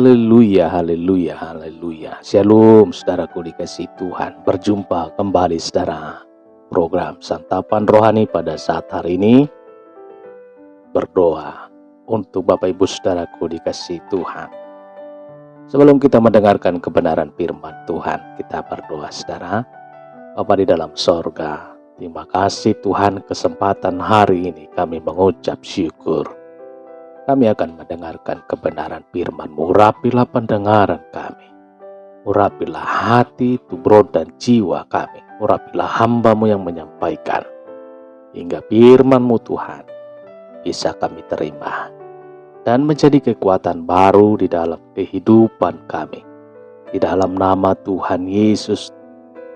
Haleluya, haleluya, haleluya. Shalom saudaraku dikasih Tuhan. Berjumpa kembali saudara. Program Santapan Rohani pada saat hari ini. Berdoa untuk Bapak Ibu saudaraku dikasih Tuhan. Sebelum kita mendengarkan kebenaran firman Tuhan, kita berdoa saudara. Bapa di dalam sorga, terima kasih Tuhan kesempatan hari ini kami mengucap syukur. Kami akan mendengarkan kebenaran firman-Mu. Urapilah pendengaran kami. Urapilah hati, tubuh dan jiwa kami. Urapilah hamba-Mu yang menyampaikan. Hingga firman-Mu Tuhan bisa kami terima. Dan menjadi kekuatan baru di dalam kehidupan kami. Di dalam nama Tuhan Yesus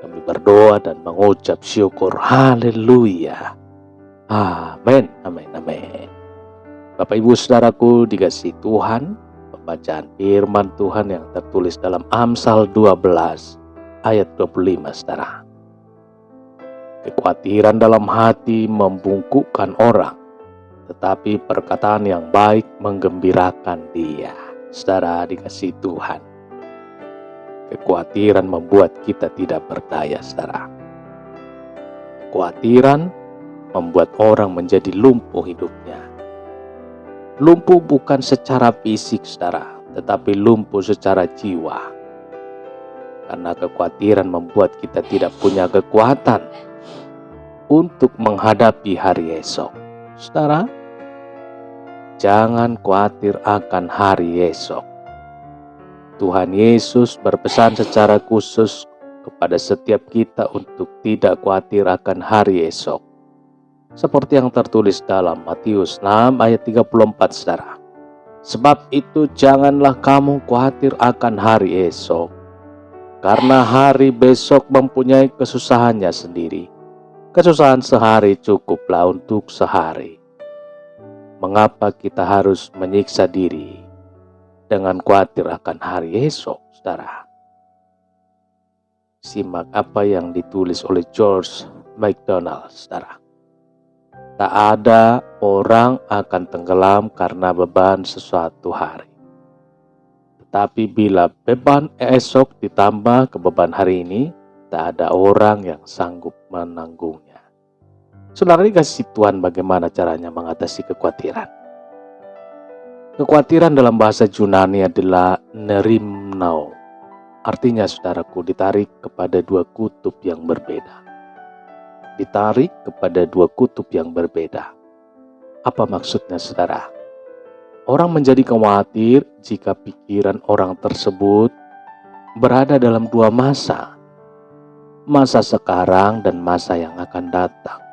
kami berdoa dan mengucap syukur. Haleluya. Amin, amin, amin. Bapak Ibu saudaraku dikasih Tuhan, pembacaan firman Tuhan yang tertulis dalam Amsal 12 ayat 25 saudara. Kekhawatiran dalam hati membungkukkan orang, tetapi perkataan yang baik menggembirakan dia. Saudara dikasih Tuhan, kekhawatiran membuat kita tidak berdaya saudara. Kekhawatiran membuat orang menjadi lumpuh hidupnya. Lumpuh bukan secara fisik saudara, tetapi lumpuh secara jiwa. Karena kekhawatiran membuat kita tidak punya kekuatan untuk menghadapi hari esok. Saudara, jangan khawatir akan hari esok. Tuhan Yesus berpesan secara khusus kepada setiap kita untuk tidak khawatir akan hari esok. Seperti yang tertulis dalam Matius 6 ayat 34 saudara. Sebab itu janganlah kamu khawatir akan hari esok, karena hari besok mempunyai kesusahannya sendiri. Kesusahan sehari cukuplah untuk sehari. Mengapa kita harus menyiksa diri dengan khawatir akan hari esok saudara? Simak apa yang ditulis oleh George MacDonald saudara. Tak ada orang akan tenggelam karena beban sesuatu hari. Tetapi bila beban esok ditambah ke beban hari ini, tak ada orang yang sanggup menanggungnya. Saudara dikasih Tuhan, bagaimana caranya mengatasi kekhawatiran? Kekhawatiran dalam bahasa Yunani adalah nerimnao. Artinya saudaraku, ditarik kepada dua kutub yang berbeda. Ditarik kepada dua kutub yang berbeda. Apa maksudnya saudara? Orang menjadi khawatir jika pikiran orang tersebut berada dalam dua masa. Masa sekarang dan masa yang akan datang.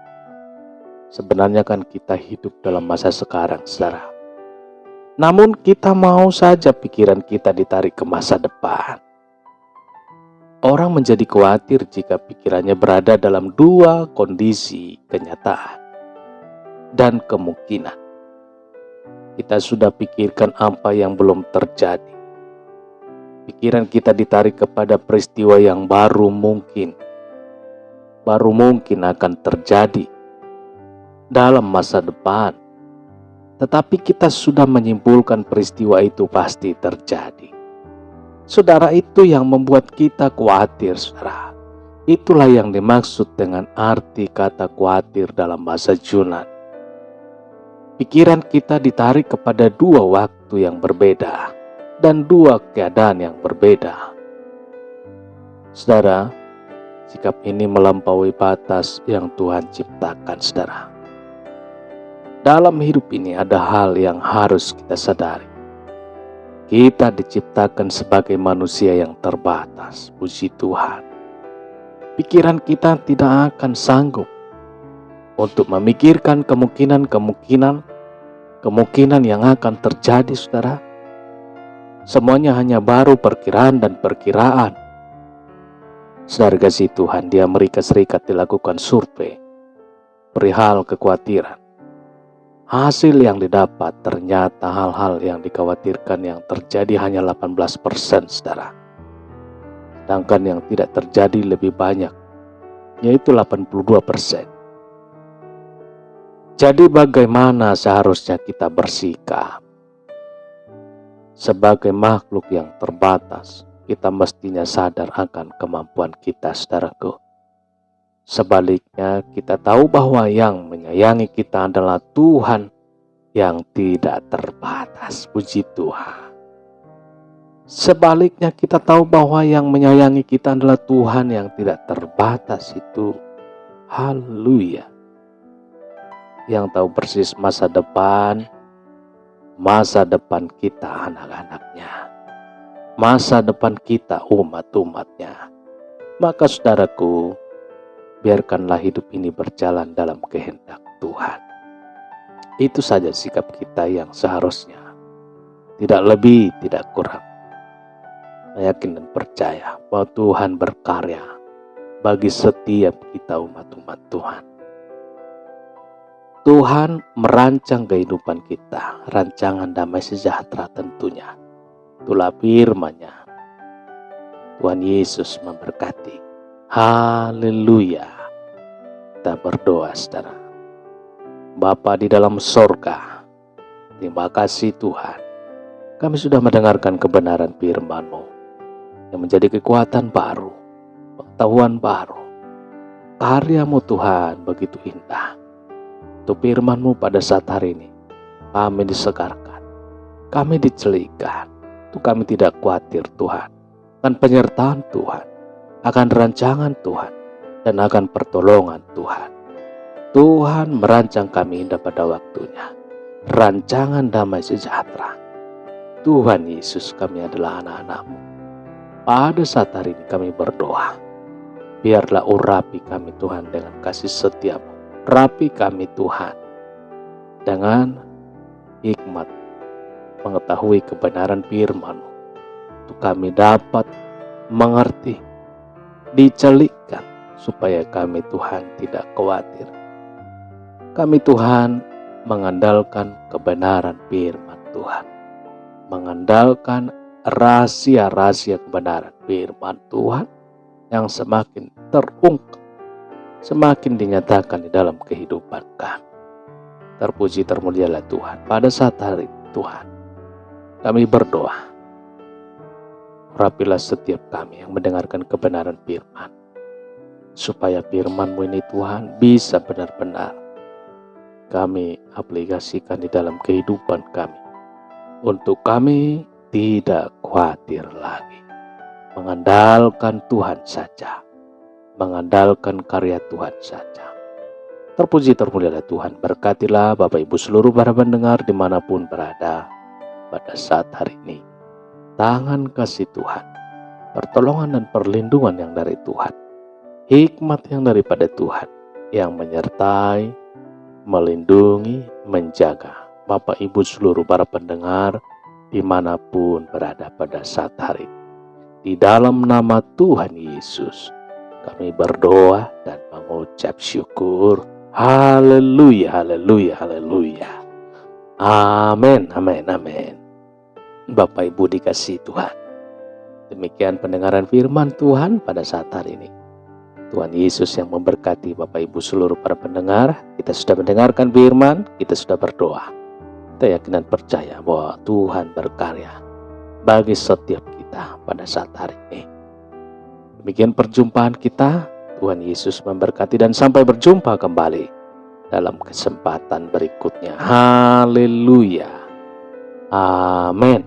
Sebenarnya kan kita hidup dalam masa sekarang saudara. Namun kita mau saja pikiran kita ditarik ke masa depan. Orang menjadi khawatir jika pikirannya berada dalam dua kondisi kenyataan dan kemungkinan. Kita sudah pikirkan apa yang belum terjadi. Pikiran kita ditarik kepada peristiwa yang baru mungkin akan terjadi dalam masa depan. Tetapi kita sudah menyimpulkan peristiwa itu pasti terjadi. Saudara, itu yang membuat kita khawatir saudara. Itulah yang dimaksud dengan arti kata khawatir dalam bahasa Yunani. Pikiran kita ditarik kepada dua waktu yang berbeda dan dua keadaan yang berbeda. Saudara, sikap ini melampaui batas yang Tuhan ciptakan saudara. Dalam hidup ini ada hal yang harus kita sadari. Kita diciptakan sebagai manusia yang terbatas. Puji Tuhan. Pikiran kita tidak akan sanggup untuk memikirkan kemungkinan yang akan terjadi saudara. Semuanya hanya baru perkiraan dan perkiraan. Saudara kasih Tuhan, di Amerika Serikat dilakukan survei perihal kekhawatiran. Hasil yang didapat ternyata hal-hal yang dikhawatirkan yang terjadi hanya 18% saudara. Sedangkan yang tidak terjadi lebih banyak, yaitu 82%. Jadi bagaimana seharusnya kita bersikap? Sebagai makhluk yang terbatas, kita mestinya sadar akan kemampuan kita, saudaraku. Sebaliknya, kita tahu bahwa yang menyayangi kita adalah Tuhan yang tidak terbatas. Puji Tuhan. Sebaliknya, kita tahu bahwa yang menyayangi kita adalah Tuhan yang tidak terbatas itu. Haleluya. Yang tahu persis masa depan kita anak-anaknya, masa depan kita umat-umatnya. Maka saudaraku, biarkanlah hidup ini berjalan dalam kehendak Tuhan. Itu saja sikap kita yang seharusnya. Tidak lebih, tidak kurang. Saya yakin dan percaya bahwa Tuhan berkarya bagi setiap kita umat-umat Tuhan. Tuhan merancang kehidupan kita, rancangan damai sejahtera tentunya. Itulah firman-Nya. Tuhan Yesus memberkati. Haleluya. Kita berdoa, saudara. Bapa di dalam sorga, terima kasih Tuhan. Kami sudah mendengarkan kebenaran firman-Mu yang menjadi kekuatan baru, pengetahuan baru. Karya-Mu Tuhan begitu indah. Untuk firman-Mu pada saat hari ini, kami disegarkan, kami dicelikan. Untuk kami tidak khawatir Tuhan, akan penyertaan Tuhan, akan rancangan Tuhan, dan akan pertolongan Tuhan. Tuhan merancang kami indah pada waktunya. Rancangan damai sejahtera. Tuhan Yesus, kami adalah anak-anak-Mu. Pada saat hari ini kami berdoa, biarlah urapi kami Tuhan dengan kasih setia-Mu. Rapi kami Tuhan dengan hikmat mengetahui kebenaran firman-Mu. Untuk kami dapat mengerti, dicelikkan, supaya kami Tuhan tidak khawatir. Kami Tuhan mengandalkan kebenaran firman Tuhan, mengandalkan rahasia-rahasia kebenaran firman Tuhan yang semakin terungkap, semakin dinyatakan di dalam kehidupan kami. Terpuji termulialah Tuhan. Pada saat hari Tuhan, kami berdoa, urapilah setiap kami yang mendengarkan kebenaran firman, supaya firman-Mu ini Tuhan bisa benar-benar kami aplikasikan di dalam kehidupan kami, untuk kami tidak khawatir lagi, mengandalkan Tuhan saja, mengandalkan karya Tuhan saja. Terpuji termulialah Tuhan. Berkatilah Bapak Ibu seluruh para pendengar dimanapun berada pada saat hari ini. Tangan kasih Tuhan, pertolongan dan perlindungan yang dari Tuhan, hikmat yang daripada Tuhan, yang menyertai, melindungi, menjaga Bapak Ibu seluruh para pendengar dimanapun berada pada saat hari ini. Di dalam nama Tuhan Yesus kami berdoa dan mengucap syukur. Haleluya, haleluya, haleluya. Amin, amin, amin. Bapak Ibu dikasihi Tuhan, demikian pendengaran firman Tuhan pada saat hari ini. Tuhan Yesus yang memberkati Bapak Ibu seluruh para pendengar. Kita sudah mendengarkan firman, kita sudah berdoa. Kita yakin dan percaya bahwa Tuhan berkarya bagi setiap kita pada saat hari ini. Demikian perjumpaan kita. Tuhan Yesus memberkati dan sampai berjumpa kembali dalam kesempatan berikutnya. Haleluya. Amin.